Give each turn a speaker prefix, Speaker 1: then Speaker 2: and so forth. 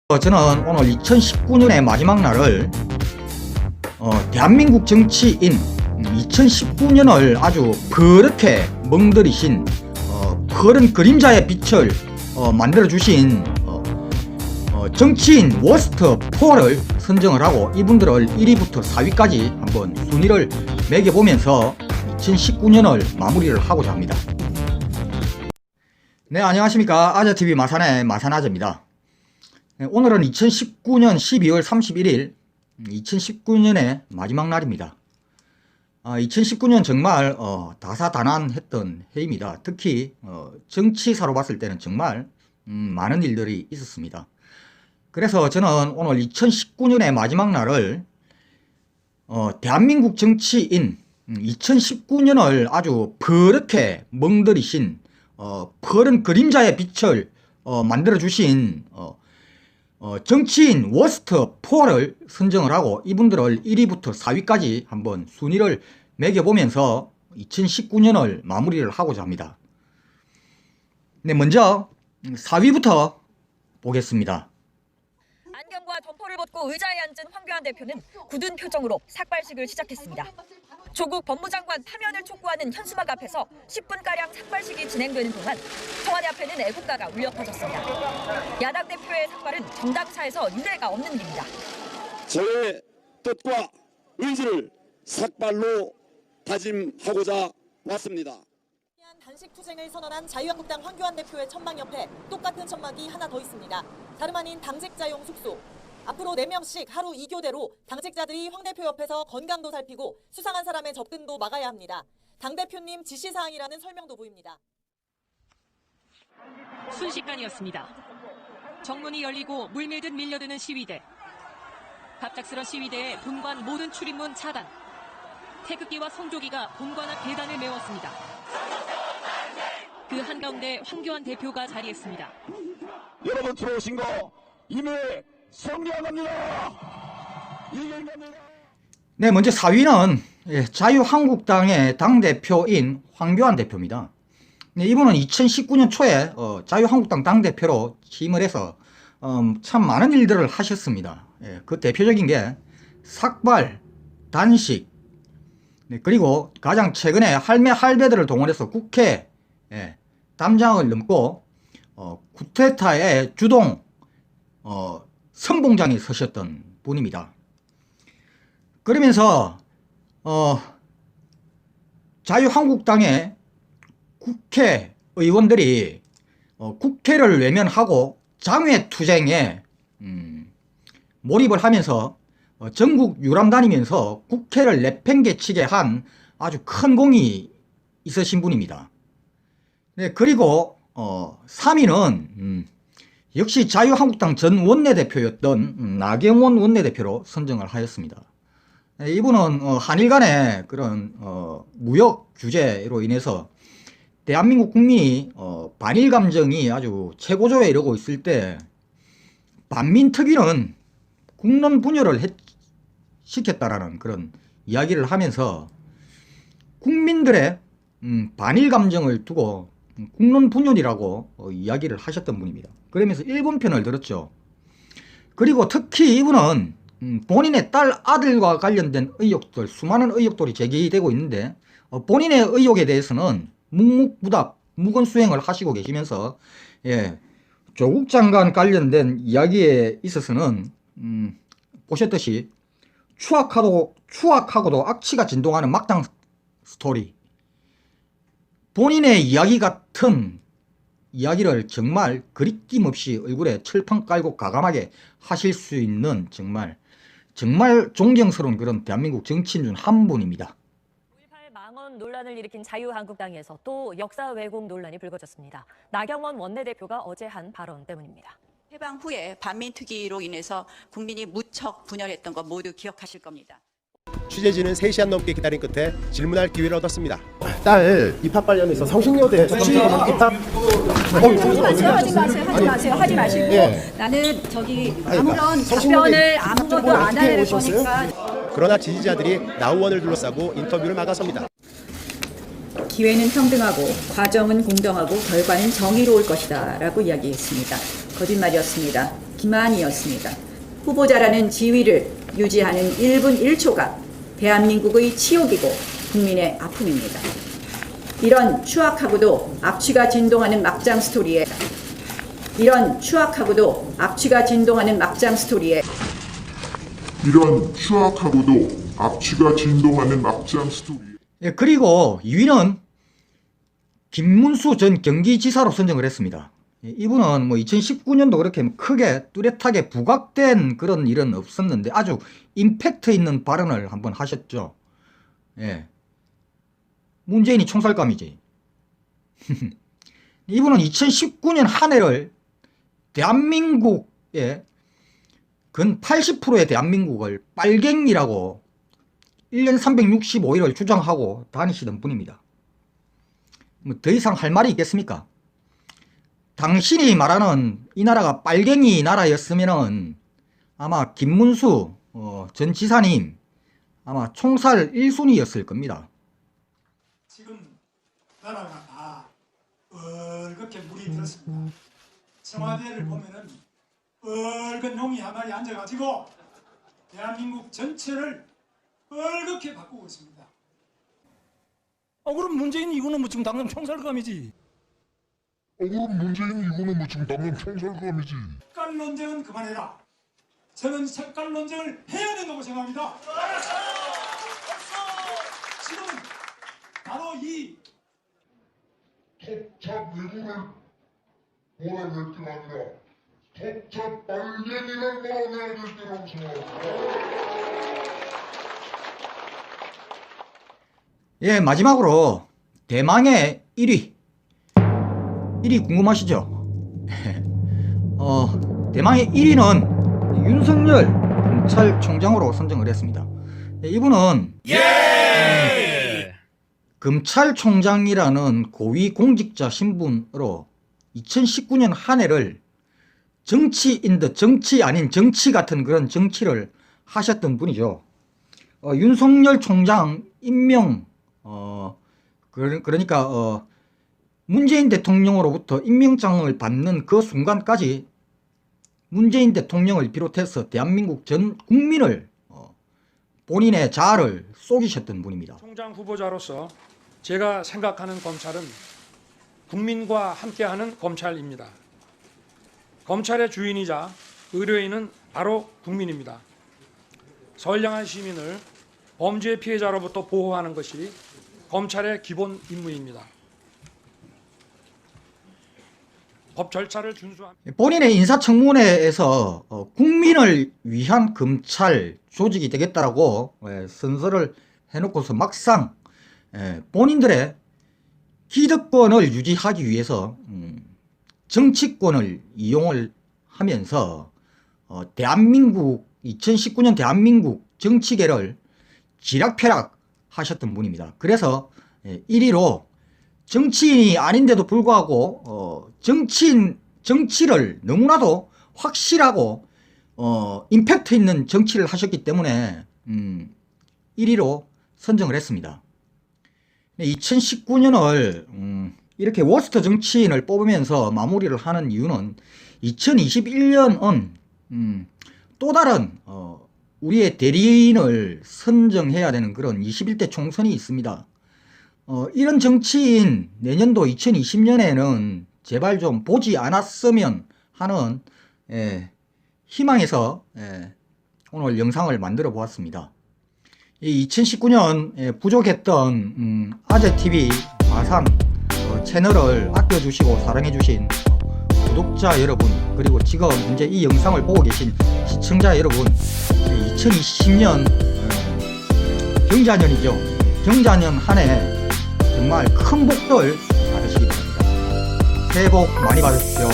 Speaker 1: 저는 오늘 2019년의 마지막 날을 대한민국 정치인 2019년을 아주 그렇게 멍들이신 그런 그림자의 빛을 만들어주신 정치인 워스트 4를 선정을 하고 이분들을 1위부터 4위까지 한번 순위를 매겨보면서 2019년을 마무리를 하고자 합니다. 네, 안녕하십니까. 아재TV 마산의 마산아재입니다. 오늘은 2019년 12월 31일 2019년의 마지막 날입니다. 2019년 정말 다사다난했던 해입니다. 특히 정치사로 봤을 때는 정말 많은 일들이 있었습니다. 그래서 저는 오늘 2019년의 마지막 날을 대한민국 정치인 2019년을 아주 그렇게 멍들이신 푸른 그림자의 빛을 만들어주신 정치인 워스트 4를 선정을 하고 이분들을 1위부터 4위까지 한번 순위를 매겨보면서 2019년을 마무리를 하고자 합니다. 네, 먼저 4위부터 보겠습니다.
Speaker 2: 안경과 점퍼를 벗고 의자에 앉은 황교안 대표는 굳은 표정으로 삭발식을 시작했습니다. 조국 법무장관 파면을 촉구하는 현수막 앞에서 10분가량 삭발식이 진행되는 동안 청와대 앞에는 애국가가 울려 퍼졌습니다. 야당 대표의 삭발은 정당사에서 유례가 없는 일입니다.
Speaker 3: 저의 뜻과 의지를 삭발로 다짐하고자 왔습니다.
Speaker 4: 단식 투쟁을 선언한 자유한국당 황교안 대표의 천막 옆에 똑같은 천막이 하나 더 있습니다. 다름 아닌 당직자용 숙소. 앞으로 4명씩 하루 2교대로 당직자들이 황 대표 옆에서 건강도 살피고 수상한 사람의 접근도 막아야 합니다. 당대표님 지시사항이라는 설명도 보입니다.
Speaker 5: 순식간이었습니다. 정문이 열리고 물밀듯 밀려드는 시위대. 갑작스런 시위대에 본관 모든 출입문 차단. 태극기와 성조기가 본관 앞 계단을 메웠습니다. 그 한가운데 황교안 대표가 자리했습니다.
Speaker 3: 여러분 들어오신 거 이미 성리합니다.
Speaker 1: 네, 먼저 4위는 자유한국당의 당대표인 황교안 대표입니다. 네, 이분은 2019년 초에 자유한국당 당대표로 취임을 해서 참 많은 일들을 하셨습니다. 그 대표적인 게 삭발, 단식, 그리고 가장 최근에 할매 할배들을 동원해서 국회 담장을 넘고 쿠데타의 주동 선봉장에 서셨던 분입니다. 그러면서 자유한국당의 국회의원들이 국회를 외면하고 장외투쟁에 몰입을 하면서 전국 유람 다니면서 국회를 내팽개치게 한 아주 큰 공이 있으신 분입니다. 네, 그리고 3위는 역시 자유한국당 전 원내대표였던 나경원 원내대표로 선정을 하였습니다. 네, 이분은 한일 간의 그런 무역 규제로 인해서 대한민국 국민이 반일 감정이 아주 최고조에 이르고 있을 때 반민특위는 국론 분열을 시켰다라는 그런 이야기를 하면서 국민들의 반일 감정을 두고 국론 분열이라고 이야기를 하셨던 분입니다. 그러면서 일본 편을 들었죠. 그리고 특히 이분은 본인의 딸 아들과 관련된 의혹들, 수많은 의혹들이 제기되고 있는데 본인의 의혹에 대해서는 묵묵부답, 무건수행을 하시고 계시면서 조국 장관 관련된 이야기에 있어서는 보셨듯이 추악하고도 악취가 진동하는 막장 스토리, 본인의 이야기 같은 이야기를 정말 그리낌 없이 얼굴에 철판 깔고 가감하게 하실 수 있는 정말 존경스러운 그런 대한민국 정치인 중 한 분입니다.
Speaker 2: 5.18 망언 논란을 일으킨 자유한국당에서 또 역사 왜곡 논란이 불거졌습니다. 나경원 원내대표가 어제 한 발언 때문입니다.
Speaker 6: 해방 후에 반민특위로 인해서 국민이 무척 분열했던 거 모두 기억하실 겁니다.
Speaker 7: 취재진은 3시간 넘게 기다린 끝에 질문할 기회를 얻었습니다.
Speaker 8: 딸 입학 관련해서 성신여대 입학
Speaker 9: 하지 마시고 나는 아무런 답변을 아무것도 안 하는 거니까.
Speaker 7: 그러나 지지자들이 나 의원을 둘러싸고 인터뷰를 막아섭니다.
Speaker 9: 기회는 평등하고 과정은 공정하고 결과는 정의로울 것이다 라고 이야기했습니다. 거짓말이었습니다. 기만이었습니다. 후보자라는 지위를 유지하는 1분 1초가 대한민국의 치욕이고 국민의 아픔입니다. 이런 추악하고도 악취가 진동하는 막장 스토리에 이런 추악하고도 악취가 진동하는 막장 스토리에
Speaker 1: 예, 그리고 2위는 김문수 전 경기지사로 선정을 했습니다. 예, 이분은 뭐 2019년도 그렇게 크게 뚜렷하게 부각된 그런 일은 없었는데 아주 임팩트 있는 발언을 한번 하셨죠. 예. 문재인이 총살감이지. 이분은 2019년 한 해를 대한민국의 근 80%의 대한민국을 빨갱이라고 1년 365일을 주장하고 다니시던 분입니다. 뭐 더 이상 할 말이 있겠습니까? 당신이 말하는 이 나라가 빨갱이 나라였으면은 아마 김문수 전 지사님 아마 총살 1순위였을 겁니다.
Speaker 10: 지금 나라가 다 얼겋게 물이 들었습니다. 청와대를 보면은 얼큰 형이 한 마리 앉아가지고 대한민국 전체를 얼겋게 바꾸고 있습니다.
Speaker 11: 그럼 문재인 이거는 뭐 지금 당장 총살감이지.
Speaker 10: 색깔 논쟁은 그만해라. 저는 색깔 논쟁을 해야 된다고 생각합니다. 지금 바로 이
Speaker 12: 톱탑 외국을 몰아낼 게 아니라 톱탑 빨갱이를 몰아내야 될 때라고 생각합니다.
Speaker 1: 예, 마지막으로 대망의 1위 궁금하시죠? 대망의 1위는 윤석열 검찰총장으로 선정을 했습니다. 이분은 검찰총장이라는 고위 공직자 신분으로 2019년 한 해를 정치인 듯 정치 아닌 정치 같은 그런 정치를 하셨던 분이죠. 윤석열 총장 임명 그러니까 문재인 대통령으로부터 임명장을 받는 그 순간까지 문재인 대통령을 비롯해서 대한민국 전 국민을 본인의 자아를 속이셨던 분입니다.
Speaker 10: 총장 후보자로서 제가 생각하는 검찰은 국민과 함께하는 검찰입니다. 검찰의 주인이자 의뢰인은 바로 국민입니다. 선량한 시민을 범죄 피해자로부터 보호하는 것이 검찰의 기본 임무입니다. 법 절차를 준수합니다.
Speaker 1: 본인의 인사청문회에서 국민을 위한 검찰 조직이 되겠다라고 선서를 해놓고서 막상 본인들의 기득권을 유지하기 위해서 정치권을 이용을 하면서 대한민국 2019년 대한민국 정치계를 지락펴락 하셨던 분입니다. 그래서 1위로 정치인이 아닌데도 불구하고 정치를 너무나도 확실하고 임팩트 있는 정치를 하셨기 때문에 1위로 선정을 했습니다. 2019년을 이렇게 워스트 정치인을 뽑으면서 마무리를 하는 이유는 2021년은 또 다른 우리의 대리인을 선정해야 되는 그런 21대 총선이 있습니다. 이런 정치인 내년도 2020년에는 제발 좀 보지 않았으면 하는 희망에서 오늘 영상을 만들어 보았습니다. 2019년 부족했던 아재TV 마산 채널을 아껴주시고 사랑해주신 구독자 여러분, 그리고 지금 현재 이 영상을 보고 계신 시청자 여러분, 2020년 경자년이죠. 경자년 한 해 정말 큰 복들 받으시기 바랍니다. 새해 복 많이 받으십시오.